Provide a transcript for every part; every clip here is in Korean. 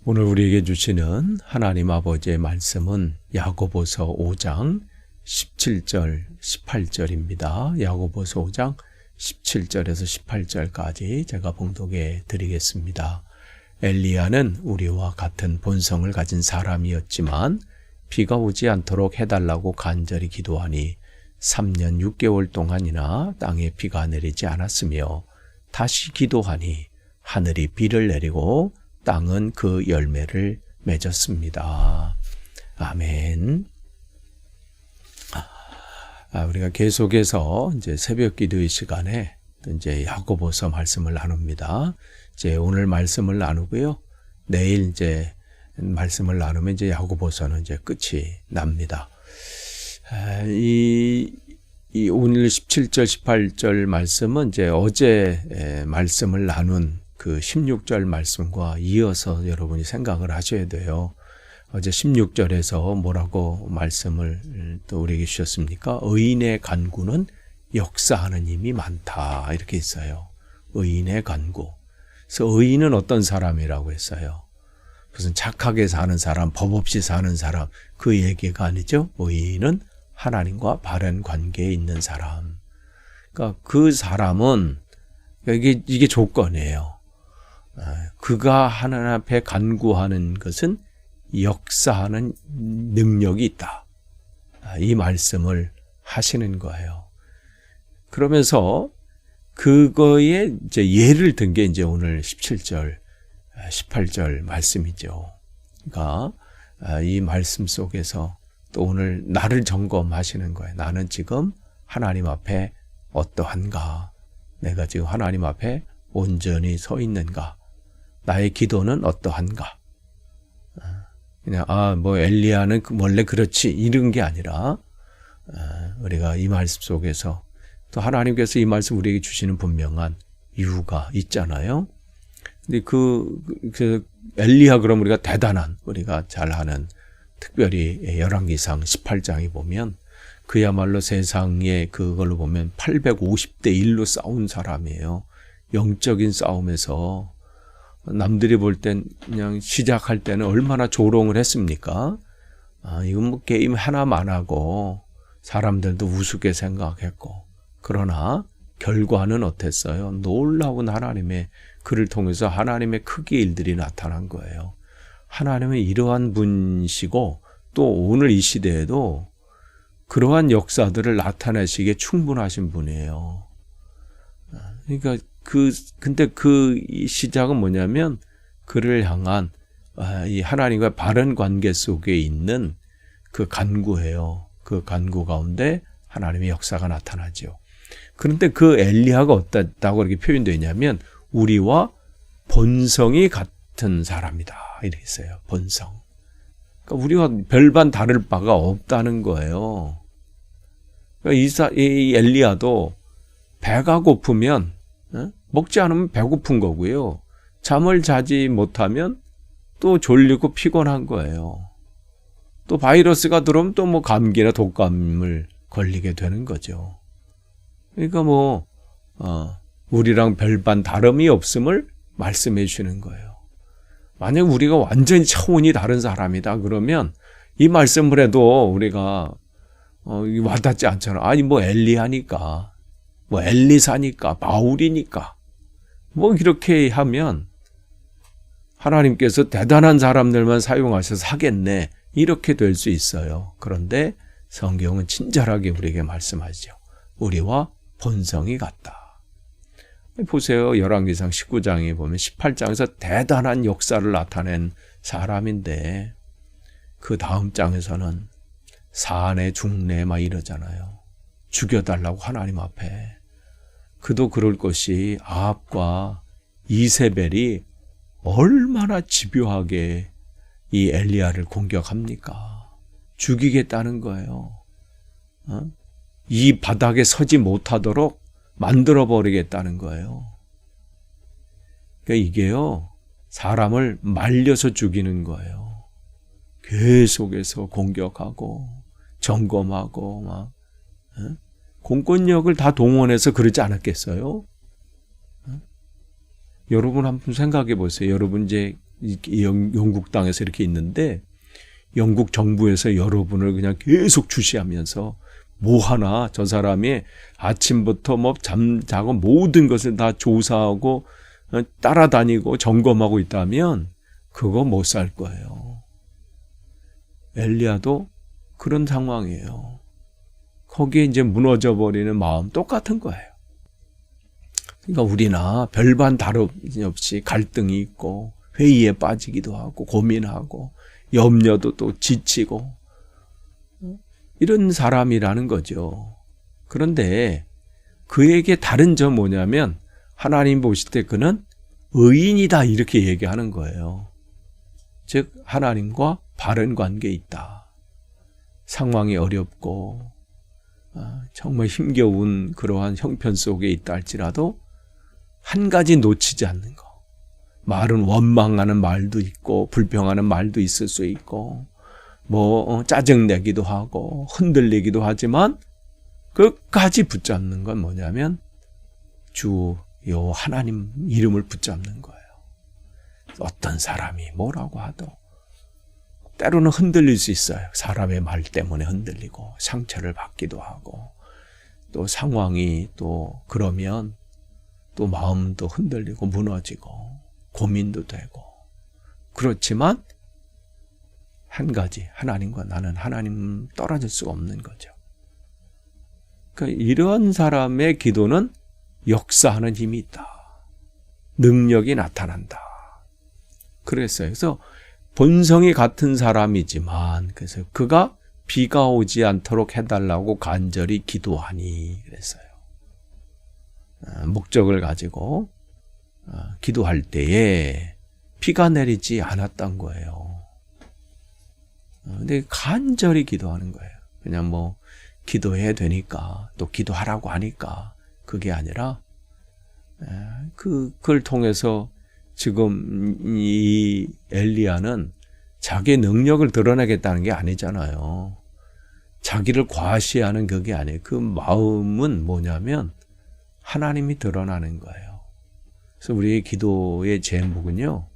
오늘 우리에게 주시는 하나님 아버지의 말씀은 야고보서 5장 17절, 18절입니다. 야고보서 5장 17절에서 18절까지 제가 봉독해 드리겠습니다. 엘리야는 우리와 같은 본성을 가진 사람이었지만 비가 오지 않도록 해달라고 간절히 기도하니 3년 6개월 동안이나 땅에 비가 내리지 않았으며 다시 기도하니 하늘이 비를 내리고 땅은 그 열매를 맺었습니다. 아멘. 우리가 계속해서 이제 새벽 기도의 시간에 이제 야고보서 말씀을 나눕니다. 이제 오늘 말씀을 나누고요. 내일 이제 말씀을 나누면 이제 야고보서는 이제 끝이 납니다. 오늘 17절, 18절 말씀은 이제 어제 말씀을 나눈 그 16절 말씀과 이어서 여러분이 생각을 하셔야 돼요. 어제 16절에서 뭐라고 말씀을 또 우리에게 주셨습니까? 의인의 간구는 역사하는 힘이 많다. 이렇게 있어요. 의인의 간구. 그래서 의인은 어떤 사람이라고 했어요? 무슨 착하게 사는 사람, 법 없이 사는 사람, 그 얘기가 아니죠. 의인은 하나님과 바른 관계에 있는 사람. 그러니까 그 사람은 이게 조건이에요. 그가 하나님 앞에 간구하는 것은 역사하는 능력이 있다. 이 말씀을 하시는 거예요. 그러면서 그거에 이제 예를 든 게 이제 오늘 17절, 18절 말씀이죠. 그러니까 이 말씀 속에서 또 오늘 나를 점검하시는 거예요. 나는 지금 하나님 앞에 어떠한가? 내가 지금 하나님 앞에 온전히 서 있는가? 나의 기도는 어떠한가? 그냥 엘리야는 원래 그렇지 이런 게 아니라 우리가 이 말씀 속에서 또 하나님께서 이 말씀 우리에게 주시는 분명한 이유가 있잖아요. 근데 그 엘리야 그럼 우리가 대단한 우리가 잘 아는 특별히 열왕기상 18장에 보면 그야말로 세상에 그걸로 보면 850대 1로 싸운 사람이에요. 영적인 싸움에서 남들이 볼 땐 그냥 시작할 때는 얼마나 조롱을 했습니까? 이건 뭐 게임 하나만 하고 사람들도 우습게 생각했고 그러나 결과는 어땠어요? 놀라운 하나님의 그를 통해서 하나님의 크기의 일들이 나타난 거예요. 하나님은 이러한 분이시고 또 오늘 이 시대에도 그러한 역사들을 나타내시기에 충분하신 분이에요. 그러니까 근데 그 시작은 뭐냐면 그를 향한 이 하나님과 바른 관계 속에 있는 그 간구예요. 그 간구 가운데 하나님의 역사가 나타나죠. 그런데 그 엘리야가 어떻다고 이렇게 표현되어 있냐면 우리와 본성이 같은 사람이다. 이렇게 있어요. 본성. 그러니까 우리가 별반 다를 바가 없다는 거예요. 그러니까 이 엘리야도 배가 고프면 먹지 않으면 배고픈 거고요. 잠을 자지 못하면 또 졸리고 피곤한 거예요. 또 바이러스가 들어오면 또 뭐 감기나 독감을 걸리게 되는 거죠. 그러니까 우리랑 별반 다름이 없음을 말씀해 주시는 거예요. 만약 우리가 완전히 차원이 다른 사람이다 그러면 이 말씀을 해도 우리가 와닿지 않잖아. 아니 엘리야니까 엘리사니까 바울이니까 이렇게 하면 하나님께서 대단한 사람들만 사용하셔서 하겠네 이렇게 될 수 있어요. 그런데 성경은 친절하게 우리에게 말씀하죠. 우리와 본성이 같다. 보세요. 열왕기상 19장에 보면 18장에서 대단한 역사를 나타낸 사람인데 그 다음 장에서는 사내 중내 막 이러잖아요. 죽여달라고 하나님 앞에. 그도 그럴 것이 아합과 이세벨이 얼마나 집요하게 이 엘리야를 공격합니까? 죽이겠다는 거예요. 이 바닥에 서지 못하도록 만들어버리겠다는 거예요. 그러니까 이게요, 사람을 말려서 죽이는 거예요. 계속해서 공격하고 점검하고 공권력을 다 동원해서 그러지 않았겠어요? 여러분 한번 생각해 보세요. 여러분 이제 영국 땅에서 이렇게 있는데 영국 정부에서 여러분을 그냥 계속 주시하면서 뭐 하나 저 사람이 아침부터 뭐 잠자고 모든 것을 다 조사하고 따라다니고 점검하고 있다면 그거 못 살 거예요. 엘리야도 그런 상황이에요. 거기에 이제 무너져 버리는 마음 똑같은 거예요. 그러니까 우리나 별반 다름이 없이 갈등이 있고 회의에 빠지기도 하고 고민하고 염려도 또 지치고 이런 사람이라는 거죠. 그런데 그에게 다른 점 뭐냐면 하나님 보실 때 그는 의인이다 이렇게 얘기하는 거예요. 즉 하나님과 바른 관계에 있다. 상황이 어렵고 정말 힘겨운 그러한 형편 속에 있다 할지라도 한 가지 놓치지 않는 거. 말은 원망하는 말도 있고 불평하는 말도 있을 수 있고 짜증내기도 하고 흔들리기도 하지만 끝까지 붙잡는 건 뭐냐면 주요 하나님 이름을 붙잡는 거예요. 어떤 사람이 뭐라고 하도 때로는 흔들릴 수 있어요. 사람의 말 때문에 흔들리고 상처를 받기도 하고 또 상황이 또 그러면 또 마음도 흔들리고 무너지고 고민도 되고 그렇지만 한 가지 하나님과 나는 하나님 떨어질 수가 없는 거죠. 그러니까 이런 사람의 기도는 역사하는 힘이 있다. 능력이 나타난다. 그랬어요. 그래서 본성이 같은 사람이지만 그래서 그가 비가 오지 않도록 해달라고 간절히 기도하니 그랬어요. 목적을 가지고 기도할 때에 비가 내리지 않았던 거예요. 근데 간절히 기도하는 거예요. 그냥 기도해야 되니까 또 기도하라고 하니까 그게 아니라 그걸 통해서 지금 이 엘리야는 자기의 능력을 드러내겠다는 게 아니잖아요. 자기를 과시하는 그게 아니에요. 그 마음은 뭐냐면 하나님이 드러나는 거예요. 그래서 우리의 기도의 제목은요.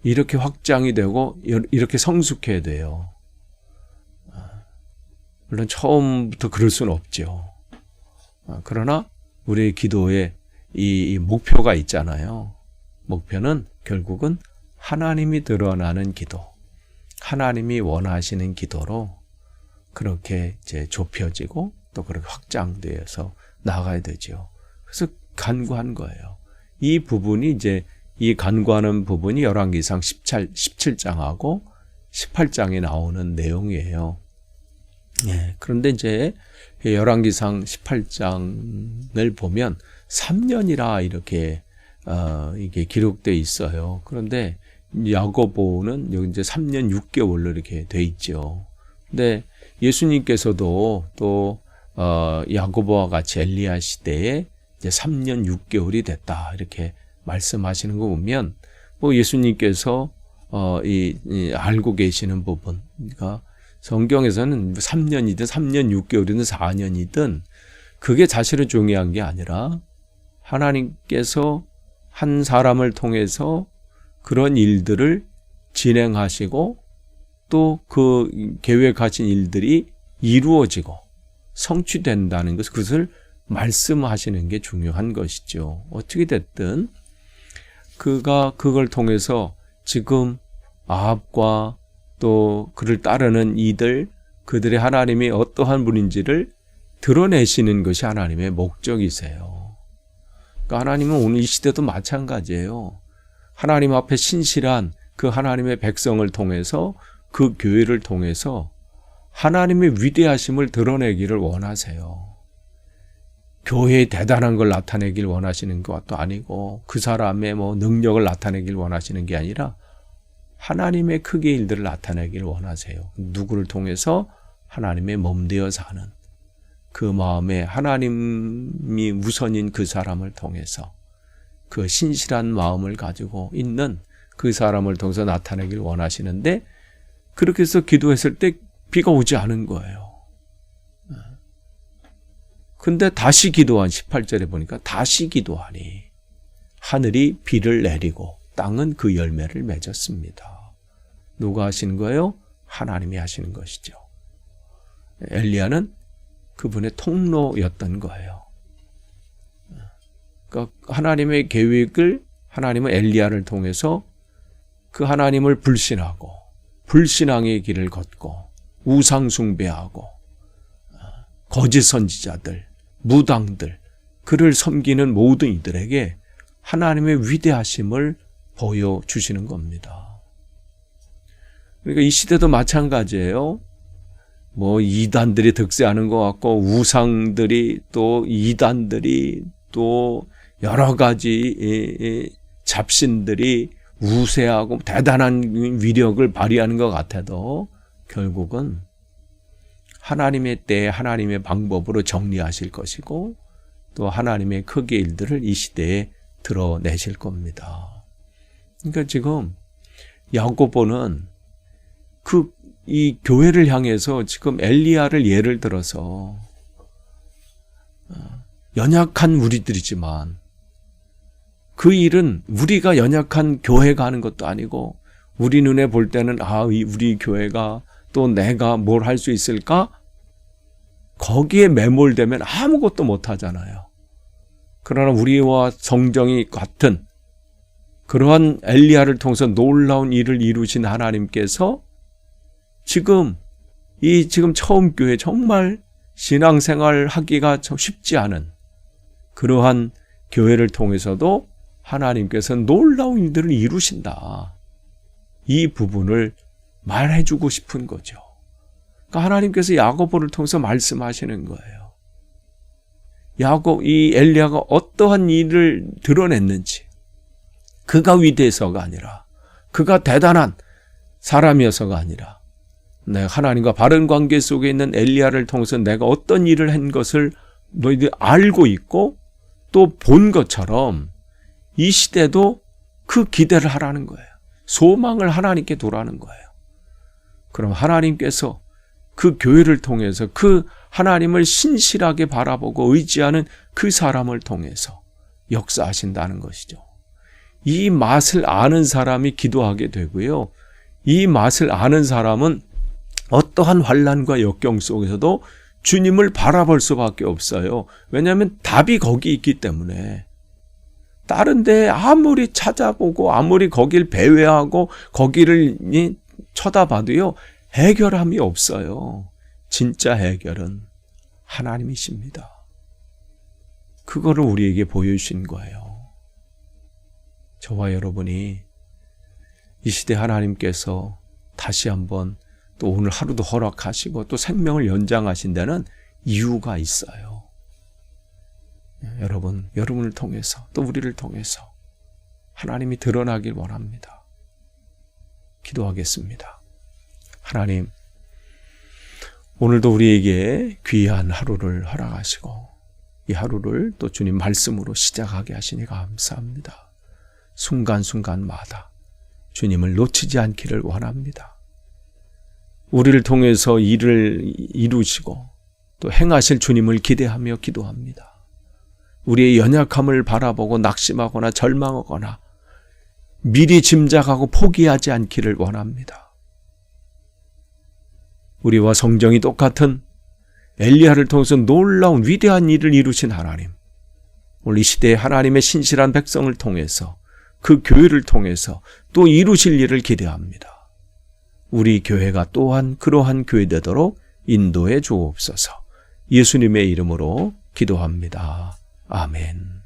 이렇게 확장이 되고 이렇게 성숙해야 돼요. 물론 처음부터 그럴 수는 없죠. 그러나 우리의 기도에 이 목표가 있잖아요. 목표는 결국은 하나님이 드러나는 기도, 하나님이 원하시는 기도로 그렇게 이제 좁혀지고 또 그렇게 확장되어서 나가야 되죠. 그래서 간구한 거예요. 이 부분이 이제 이 간구하는 부분이 열왕기상 17장하고 18장에 나오는 내용이에요. 예, 그런데 이제 열왕기상 18장을 보면 3년이라 이렇게 이게 기록되어 있어요. 그런데 야고보는 여기 이제 3년 6개월로 이렇게 돼 있죠. 근데 예수님께서도 또 야고보와 같이 엘리야 시대에 이제 3년 6개월이 됐다 이렇게 말씀하시는 거 보면 예수님께서 알고 계시는 부분, 그러니까 성경에서는 3년이든 3년 6개월이든 4년이든 그게 사실은 중요한 게 아니라 하나님께서 한 사람을 통해서 그런 일들을 진행하시고 또 그 계획하신 일들이 이루어지고 성취된다는 것, 그것을 말씀하시는 게 중요한 것이죠. 어떻게 됐든 그가 그걸 통해서 지금 아합과 또 그를 따르는 이들, 그들의 하나님이 어떠한 분인지를 드러내시는 것이 하나님의 목적이세요. 그러니까 하나님은 오늘 이 시대도 마찬가지예요. 하나님 앞에 신실한 그 하나님의 백성을 통해서 그 교회를 통해서 하나님의 위대하심을 드러내기를 원하세요. 교회의 대단한 걸 나타내길 원하시는 것도 아니고 그 사람의 능력을 나타내길 원하시는 게 아니라 하나님의 크게 일들을 나타내길 원하세요. 누구를 통해서? 하나님의 몸되어 사는 그 마음에 하나님이 우선인 그 사람을 통해서 그 신실한 마음을 가지고 있는 그 사람을 통해서 나타내길 원하시는데 그렇게 해서 기도했을 때 비가 오지 않은 거예요. 근데 다시 기도한 18절에 보니까 다시 기도하니 하늘이 비를 내리고 땅은 그 열매를 맺었습니다. 누가 하시는 거예요? 하나님이 하시는 것이죠. 엘리야는 그분의 통로였던 거예요. 그러니까 하나님의 계획을 하나님은 엘리야를 통해서 그 하나님을 불신하고 불신앙의 길을 걷고 우상 숭배하고 거짓 선지자들, 무당들, 그를 섬기는 모든 이들에게 하나님의 위대하심을 보여주시는 겁니다. 그러니까 이 시대도 마찬가지예요. 뭐 이단들이 득세하는 것 같고 우상들이 또 이단들이 또 여러 가지 잡신들이 우세하고 대단한 위력을 발휘하는 것 같아도 결국은 하나님의 때에 하나님의 방법으로 정리하실 것이고 또 하나님의 크기의 일들을 이 시대에 드러내실 겁니다. 그러니까 지금 야고보는 이 교회를 향해서 지금 엘리야를 예를 들어서 연약한 우리들이지만 그 일은 우리가 연약한 교회가 하는 것도 아니고 우리 눈에 볼 때는 우리 교회가 또 내가 뭘 할 수 있을까? 거기에 매몰되면 아무것도 못 하잖아요. 그러나 우리와 성정이 같은 그러한 엘리야를 통해서 놀라운 일을 이루신 하나님께서 지금 처음 교회 정말 신앙생활 하기가 쉽지 않은 그러한 교회를 통해서도 하나님께서 놀라운 일들을 이루신다. 이 부분을 말해주고 싶은 거죠. 그러니까 하나님께서 야고보를 통해서 말씀하시는 거예요. 이 엘리야가 어떠한 일을 드러냈는지, 그가 위대해서가 아니라, 그가 대단한 사람이어서가 아니라, 내가 하나님과 바른 관계 속에 있는 엘리야를 통해서 내가 어떤 일을 한 것을 너희들이 알고 있고 또 본 것처럼 이 시대도 그 기대를 하라는 거예요. 소망을 하나님께 두라는 거예요. 그럼 하나님께서 그 교회를 통해서 그 하나님을 신실하게 바라보고 의지하는 그 사람을 통해서 역사하신다는 것이죠. 이 맛을 아는 사람이 기도하게 되고요. 이 맛을 아는 사람은 어떠한 환난과 역경 속에서도 주님을 바라볼 수밖에 없어요. 왜냐하면 답이 거기 있기 때문에. 다른 데 아무리 찾아보고 아무리 거길 배회하고 거기를 쳐다봐도요. 해결함이 없어요. 진짜 해결은 하나님이십니다. 그거를 우리에게 보여주신 거예요. 저와 여러분이 이 시대 하나님께서 다시 한번 또 오늘 하루도 허락하시고 또 생명을 연장하신 데는 이유가 있어요. 여러분을 통해서 또 우리를 통해서 하나님이 드러나길 원합니다. 기도하겠습니다. 하나님, 오늘도 우리에게 귀한 하루를 허락하시고 이 하루를 또 주님 말씀으로 시작하게 하시니 감사합니다. 순간순간마다 주님을 놓치지 않기를 원합니다. 우리를 통해서 일을 이루시고 또 행하실 주님을 기대하며 기도합니다. 우리의 연약함을 바라보고 낙심하거나 절망하거나 미리 짐작하고 포기하지 않기를 원합니다. 우리와 성정이 똑같은 엘리야를 통해서 놀라운 위대한 일을 이루신 하나님, 오늘 이 시대에 하나님의 신실한 백성을 통해서 그 교회를 통해서 또 이루실 일을 기대합니다. 우리 교회가 또한 그러한 교회 되도록 인도해 주옵소서. 예수님의 이름으로 기도합니다. 아멘.